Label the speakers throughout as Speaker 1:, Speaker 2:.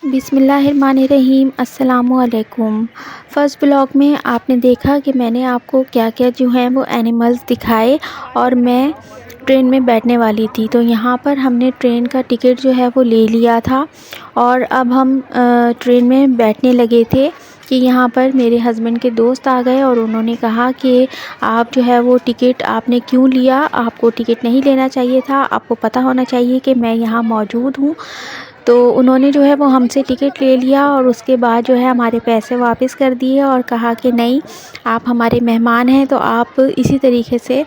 Speaker 1: बिस्मिल्लाहिर्रहमानिर्रहीम अस्सलामुअलैकुम। First blog में आपने देखा कि मैंने आपको क्या-क्या जो हैं वो एनिमल्स दिखाए और मैं ट्रेन में बैठने वाली थी। तो यहाँ पर हमने ट्रेन का टिकट जो है वो ले लिया था और अब हम ट्रेन में बैठने लगे थे कि यहाँ पर मेरे हस्बैंड के दोस्त आ गए और उन्होंने कहा कि आप जो है वो टिकट आपने क्यों लिया, आपको टिकट नहीं लेना चाहिए था, आपको पता होना चाहिए कि मैं यहाँ मौजूद हूँ। तो उन्होंने जो है वो हमसे टिकट ले लिया और उसके बाद जो है हमारे पैसे वापस कर दिए और कहा कि नहीं, आप हमारे मेहमान हैं तो आप इसी तरीके से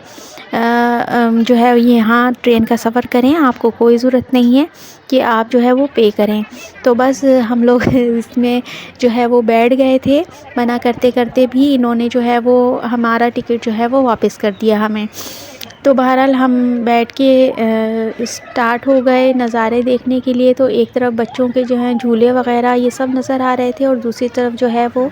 Speaker 1: जो है यहाँ ट्रेन का सफ़र करें, आपको कोई ज़रूरत नहीं है कि आप जो है वो पे करें। तो बस हम लोग इसमें जो है वो बैठ गए थे, मना करते करते भी इन्होंने जो है वो हमारा टिकट जो है वो वापस कर दिया हमें। तो बहरहाल हम बैठ के स्टार्ट हो गए नज़ारे देखने के लिए। तो एक तरफ बच्चों के जो हैं झूले वग़ैरह ये सब नज़र आ रहे थे और दूसरी तरफ जो है वो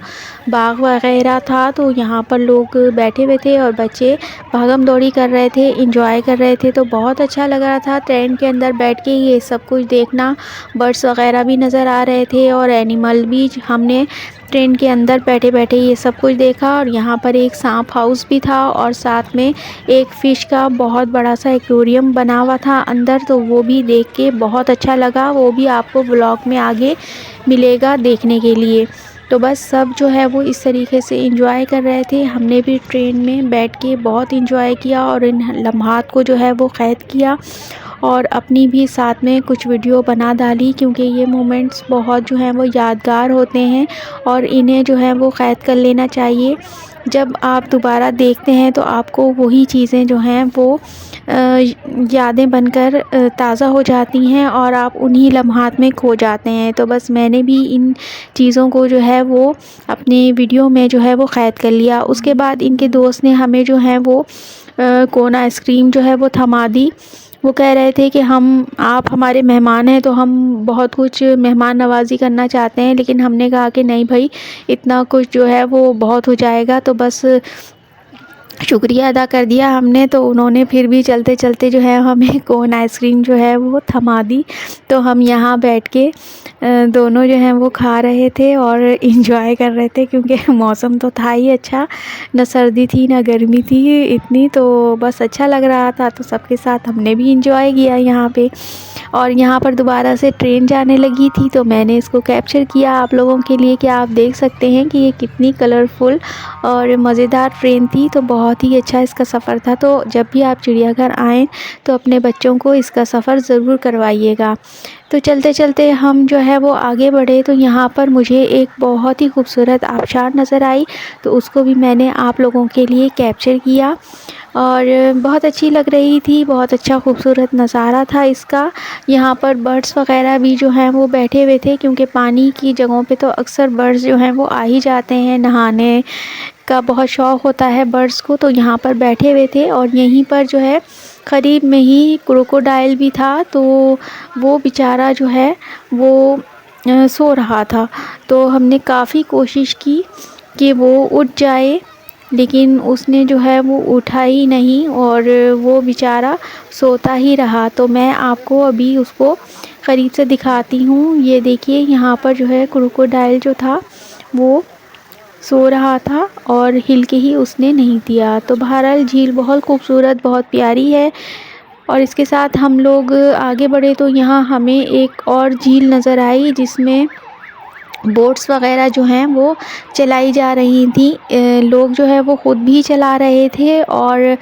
Speaker 1: बाग वग़ैरह था। तो यहाँ पर लोग बैठे हुए थे और बच्चे भागम दौड़ी कर रहे थे, एंजॉय कर रहे थे। तो बहुत अच्छा लग रहा था ट्रेन के अंदर बैठ के ये सब कुछ देखना। बर्ड्स वग़ैरह भी नज़र आ रहे थे और एनिमल भी हमने ट्रेन के अंदर बैठे बैठे ये सब कुछ देखा। और यहाँ पर एक सांप हाउस भी था और साथ में एक फ़िश का बहुत बड़ा सा एक्वेरियम बना हुआ था अंदर। तो वो भी देख के बहुत अच्छा लगा, वो भी आपको ब्लॉग में आगे मिलेगा देखने के लिए। तो बस सब जो है वो इस तरीके से एंजॉय कर रहे थे। हमने भी ट्रेन में बैठ के बहुत एंजॉय किया और इन लम्हात को जो है वो क़ैद किया और अपनी भी साथ में कुछ वीडियो बना डाली, क्योंकि ये मोमेंट्स बहुत जो हैं वो यादगार होते हैं और इन्हें जो है वो क़ैद कर लेना चाहिए। जब आप दोबारा देखते हैं तो आपको वही चीज़ें जो हैं वो यादें बनकर ताज़ा हो जाती हैं और आप उन्हीं लम्हात में खो जाते हैं। तो बस मैंने भी इन चीज़ों को जो है वो अपनी वीडियो में जो है वो क़ैद कर लिया। उसके बाद इनके दोस्त ने हमें जो है वो कोन आइसक्रीम जो है वो थमा दी। वो कह रहे थे कि आप हमारे मेहमान हैं तो हम बहुत कुछ मेहमान नवाज़ी करना चाहते हैं, लेकिन हमने कहा कि नहीं भाई, इतना कुछ जो है वो बहुत हो जाएगा। तो बस शुक्रिया अदा कर दिया हमने। तो उन्होंने फिर भी चलते चलते जो है हमें कोन आइसक्रीम जो है वो थमा दी। तो हम यहाँ बैठ के दोनों जो हैं वो खा रहे थे और इंजॉय कर रहे थे, क्योंकि मौसम तो था ही अच्छा, ना सर्दी थी ना गर्मी थी इतनी। तो बस अच्छा लग रहा था, तो सबके साथ हमने भी इंजॉय किया यहाँ पे। और यहाँ पर दोबारा से ट्रेन जाने लगी थी तो मैंने इसको कैप्चर किया आप लोगों के लिए कि आप देख सकते हैं कि ये कितनी कलरफुल और मज़ेदार ट्रेन थी। तो बहुत ही अच्छा इसका सफ़र था। तो जब भी आप चिड़ियाघर आएँ तो अपने बच्चों को इसका सफ़र ज़रूर करवाइएगा। तो चलते चलते हम जो है वो आगे बढ़े तो यहाँ पर मुझे एक बहुत ही खूबसूरत आबशार नज़र आई, तो उसको भी मैंने आप लोगों के लिए कैप्चर किया और बहुत अच्छी लग रही थी। बहुत अच्छा खूबसूरत नज़ारा था इसका। यहाँ पर बर्ड्स वग़ैरह भी जो हैं वो बैठे हुए थे, क्योंकि पानी की जगहों पे तो अक्सर बर्ड्स जो हैं वो आ ही जाते हैं, नहाने का बहुत शौक़ होता है बर्ड्स को। तो यहाँ पर बैठे हुए थे और यहीं पर जो है करीब में ही क्रोकोडाइल भी था। तो वो बेचारा जो है वो सो रहा था। तो हमने काफ़ी कोशिश की कि वो उठ जाए, लेकिन उसने जो है वो उठा ही नहीं और वो बेचारा सोता ही रहा। तो मैं आपको अभी उसको करीब से दिखाती हूँ। ये देखिए, यहाँ पर जो है क्रोकोडाइल जो था वो सो रहा था और हिल के ही उसने नहीं दिया। तो बहरहाल झील बहुत खूबसूरत, बहुत प्यारी है। और इसके साथ हम लोग आगे बढ़े तो यहाँ हमें एक और झील नज़र आई, जिसमें बोट्स वग़ैरह जो हैं वो चलाई जा रही थी। लोग जो है वो ख़ुद भी चला रहे थे और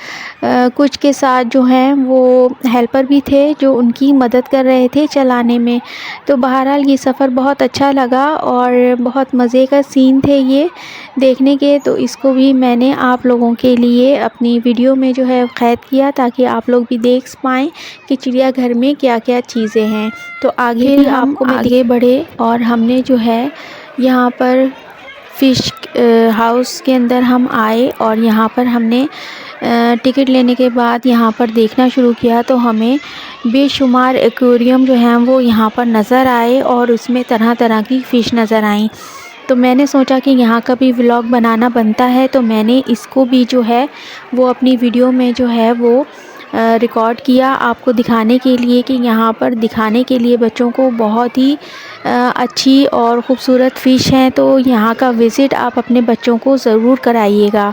Speaker 1: कुछ के साथ जो हैं वो हेल्पर भी थे जो उनकी मदद कर रहे थे चलाने में। तो बहरहाल ये सफ़र बहुत अच्छा लगा और बहुत मज़े का सीन थे ये देखने के। तो इसको भी मैंने आप लोगों के लिए अपनी वीडियो में जो है क़ैद किया, ताकि आप लोग भी देख पाएँ कि चिड़ियाघर में क्या क्या चीज़ें हैं। तो आगे भी आपको आगे बढ़े और हमने जो है यहाँ पर फ़िश हाउस के अंदर हम आए और यहाँ पर हमने टिकट लेने के बाद यहाँ पर देखना शुरू किया। तो हमें बेशुमार एक्वेरियम जो हैं वो यहाँ पर नज़र आए और उसमें तरह तरह की फ़िश नज़र आईं। तो मैंने सोचा कि यहाँ का भी व्लॉग बनाना बनता है, तो मैंने इसको भी जो है वो अपनी वीडियो में जो है वो रिकॉर्ड किया, आपको दिखाने के लिए कि यहाँ पर दिखाने के लिए बच्चों को बहुत ही अच्छी और ख़ूबसूरत फ़िश हैं, तो यहाँ का विज़िट आप अपने बच्चों को ज़रूर कराइएगा।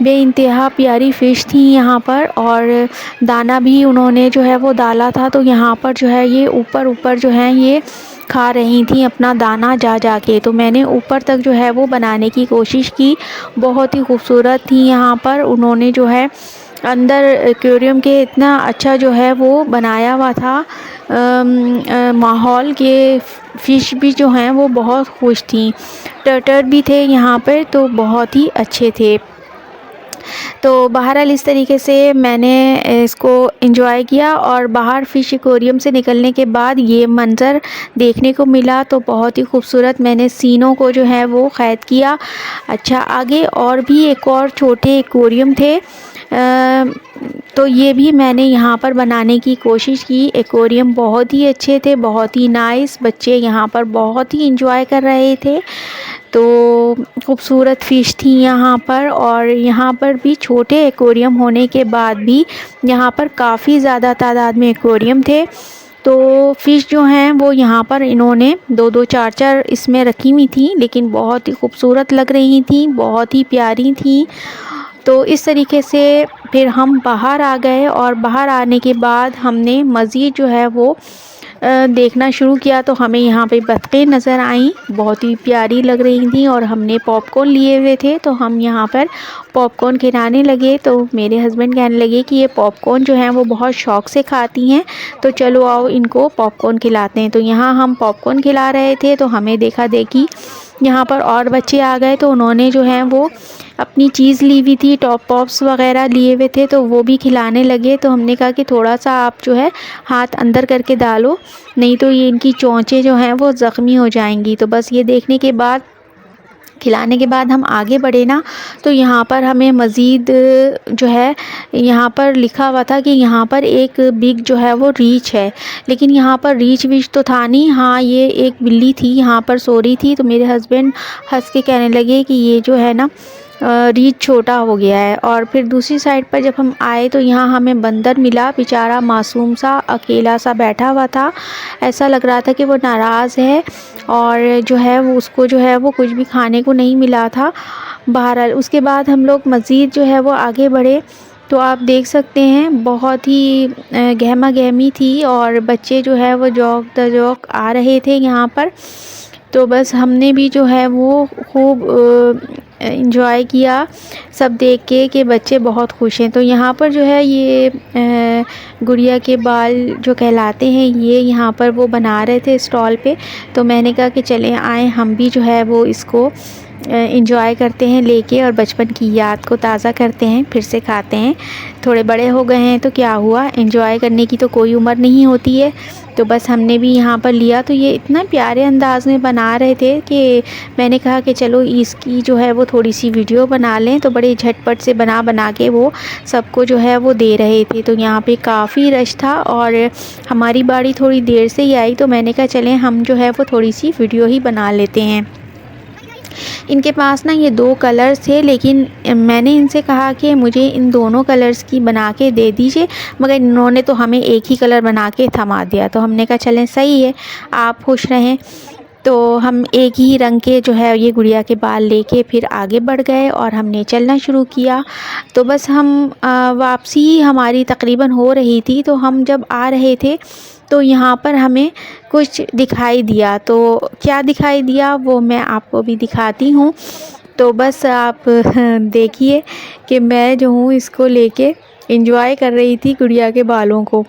Speaker 1: बेइंतहा प्यारी फ़िश थी यहाँ पर, और दाना भी उन्होंने जो है वो डाला था, तो यहाँ पर जो है ये ऊपर जो है ये खा रही थी अपना दाना जा के। तो मैंने ऊपर तक जो है वो बनाने की कोशिश की। बहुत ही खूबसूरत थी यहाँ पर। उन्होंने जो है अंदर एक्वेरियम के इतना अच्छा जो है वो बनाया हुआ था माहौल के। फ़िश भी जो हैं वो बहुत खुश थी। टर्टल भी थे यहाँ पर, तो बहुत ही अच्छे थे। तो बहरहाल इस तरीके से मैंने इसको एंजॉय किया, और बाहर फ़िश एक्वेरियम से निकलने के बाद ये मंज़र देखने को मिला, तो बहुत ही खूबसूरत मैंने सीनों को जो है वो क़ैद किया। अच्छा, आगे और भी एक और छोटे एक्वेरियम थे, तो ये भी मैंने यहाँ पर बनाने की कोशिश की। एक्वेरियम बहुत ही अच्छे थे, बहुत ही नाइस। बच्चे यहाँ पर बहुत ही एंजॉय कर रहे थे। तो खूबसूरत फ़िश थी यहाँ पर, और यहाँ पर भी छोटे एक्वेरियम होने के बाद भी यहाँ पर काफ़ी ज़्यादा तादाद में एक्वेरियम थे। तो फ़िश जो हैं वो यहाँ पर इन्होंने 2-2 4-4 इसमें रखी हुई थी, लेकिन बहुत ही खूबसूरत लग रही थी, बहुत ही प्यारी थी। तो इस तरीके से फिर हम बाहर आ गए, और बाहर आने के बाद हमने मज़ीद जो है वो देखना शुरू किया। तो हमें यहाँ पे बतखें नज़र आईं, बहुत ही प्यारी लग रही थी, और हमने पॉपकॉर्न लिए हुए थे, तो हम यहाँ पर पॉपकॉर्न खिलाने लगे। तो मेरे हस्बैंड कहने लगे कि ये पॉपकॉर्न जो हैं वो बहुत शौक़ से खाती हैं, तो चलो आओ इनको पॉपकॉर्न खिलाते हैं। तो यहाँ हम पॉपकॉर्न खिला रहे थे, तो हमें देखा देखी यहाँ पर और बच्चे आ गए, तो उन्होंने जो है वो अपनी चीज़ ली हुई थी, टॉप पॉप्स वग़ैरह लिए हुए थे, तो वो भी खिलाने लगे। तो हमने कहा कि थोड़ा सा आप जो है हाथ अंदर करके डालो, नहीं तो ये इनकी चोंचें जो हैं वो ज़ख्मी हो जाएंगी। तो बस ये देखने के बाद, खिलाने के बाद हम आगे बढ़े ना, तो यहाँ पर हमें मज़ीद जो है यहाँ पर लिखा हुआ था कि यहाँ पर एक बिग जो है वो रीच है, लेकिन यहाँ पर रीच विच तो था नहीं। हाँ, ये एक बिल्ली थी यहाँ पर सो रही थी, तो मेरे हस्बैंड हंस के कहने लगे कि ये जो है ना रीच छोटा हो गया है। और फिर दूसरी साइड पर जब हम आए, तो यहाँ हमें बंदर मिला, बेचारा मासूम सा अकेला सा बैठा हुआ था। ऐसा लग रहा था कि वो नाराज़ है, और जो है वो उसको जो है वो कुछ भी खाने को नहीं मिला था। बहरहाल उसके बाद हम लोग मज़ीद जो है वो आगे बढ़े, तो आप देख सकते हैं बहुत ही गहमा गहमी थी, और बच्चे जो है वो जौक द जौक आ रहे थे यहाँ पर। तो बस हमने भी जो है वो खूब एंजॉय किया सब देख के कि बच्चे बहुत खुश हैं। तो यहाँ पर जो है ये गुड़िया के बाल जो कहलाते हैं, ये यहाँ पर वो बना रहे थे स्टॉल पे। तो मैंने कहा कि चलें आएँ हम भी जो है वो इसको एंजॉय करते हैं लेके, और बचपन की याद को ताज़ा करते हैं, फिर से खाते हैं। थोड़े बड़े हो गए हैं तो क्या हुआ, एंजॉय करने की तो कोई उम्र नहीं होती है। तो बस हमने भी यहाँ पर लिया। तो ये इतना प्यारे अंदाज में बना रहे थे कि मैंने कहा कि चलो इसकी जो है वो थोड़ी सी वीडियो बना लें। तो बड़े झटपट से बना के वो सबको जो है वो दे रहे थे। तो यहाँ पे काफ़ी रश था, और हमारी बारी थोड़ी देर से ही आई, तो मैंने कहा चलें हम जो है वो थोड़ी सी वीडियो ही बना लेते हैं। इनके पास ना ये 2 कलर्स थे, लेकिन मैंने इनसे कहा कि मुझे इन दोनों कलर्स की बना के दे दीजिए, मगर इन्होंने तो हमें एक ही कलर बना के थमा दिया। तो हमने कहा चलें सही है, आप खुश रहें। तो हम एक ही रंग के जो है ये गुड़िया के बाल लेके फिर आगे बढ़ गए, और हमने चलना शुरू किया। तो बस हम वापसी हमारी तकरीबन हो रही थी, तो हम जब आ रहे थे तो यहाँ पर हमें कुछ दिखाई दिया। तो क्या दिखाई दिया वो मैं आपको भी दिखाती हूँ। तो बस आप देखिए कि मैं जो हूँ इसको लेके एंजॉय कर रही थी गुड़िया के बालों को।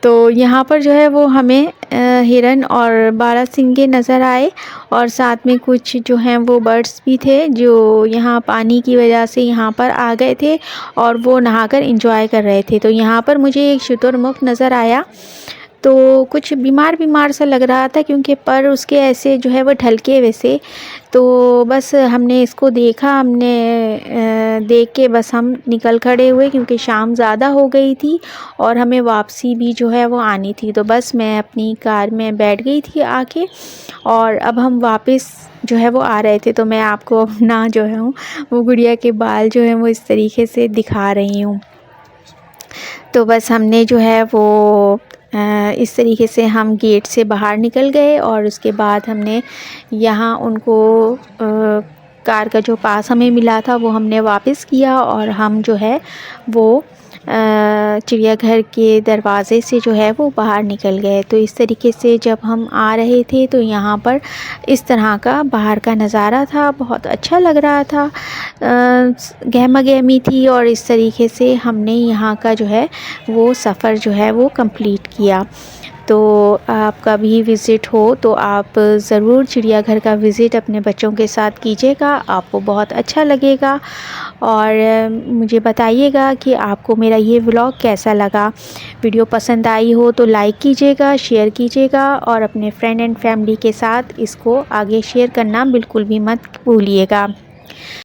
Speaker 1: तो यहाँ पर जो है वो हमें हिरन और बारहसिंगे नज़र आए, और साथ में कुछ जो हैं वो बर्ड्स भी थे जो यहाँ पानी की वजह से यहाँ पर आ गए थे, और वो नहाकर एंजॉय कर रहे थे। तो यहाँ पर मुझे एक शुतुरमुर्ग नज़र आया, तो कुछ बीमार सा लग रहा था, क्योंकि पर उसके ऐसे जो है वो ढलके वैसे। तो बस हमने इसको देखा, हमने देख के बस हम निकल खड़े हुए, क्योंकि शाम ज़्यादा हो गई थी और हमें वापसी भी जो है वो आनी थी। तो बस मैं अपनी कार में बैठ गई थी आके, और अब हम वापस जो है वो आ रहे थे। तो मैं आपको अपना जो है वो गुड़िया के बाल जो है वो इस तरीके से दिखा रही हूँ। तो बस हमने जो है वो इस तरीके से हम गेट से बाहर निकल गए और उसके बाद हमने यहाँ उनको कार का जो पास हमें मिला था वो हमने वापस किया और हम जो है वो चिड़ियाघर के दरवाज़े से जो है वो बाहर निकल गए। तो इस तरीके से जब हम आ रहे थे तो यहाँ पर इस तरह का बाहर का नज़ारा था, बहुत अच्छा लग रहा था, गहमा गहमी थी और इस तरीके से हमने यहाँ का जो है वो सफ़र जो है वो कंप्लीट किया। तो आपका भी विज़िट हो तो आप ज़रूर चिड़ियाघर का विज़िट अपने बच्चों के साथ कीजिएगा, आपको बहुत अच्छा लगेगा। और मुझे बताइएगा कि आपको मेरा ये व्लॉग कैसा लगा। वीडियो पसंद आई हो तो लाइक कीजिएगा, शेयर कीजिएगा और अपने फ्रेंड एंड फैमिली के साथ इसको आगे शेयर करना बिल्कुल भी मत भूलिएगा।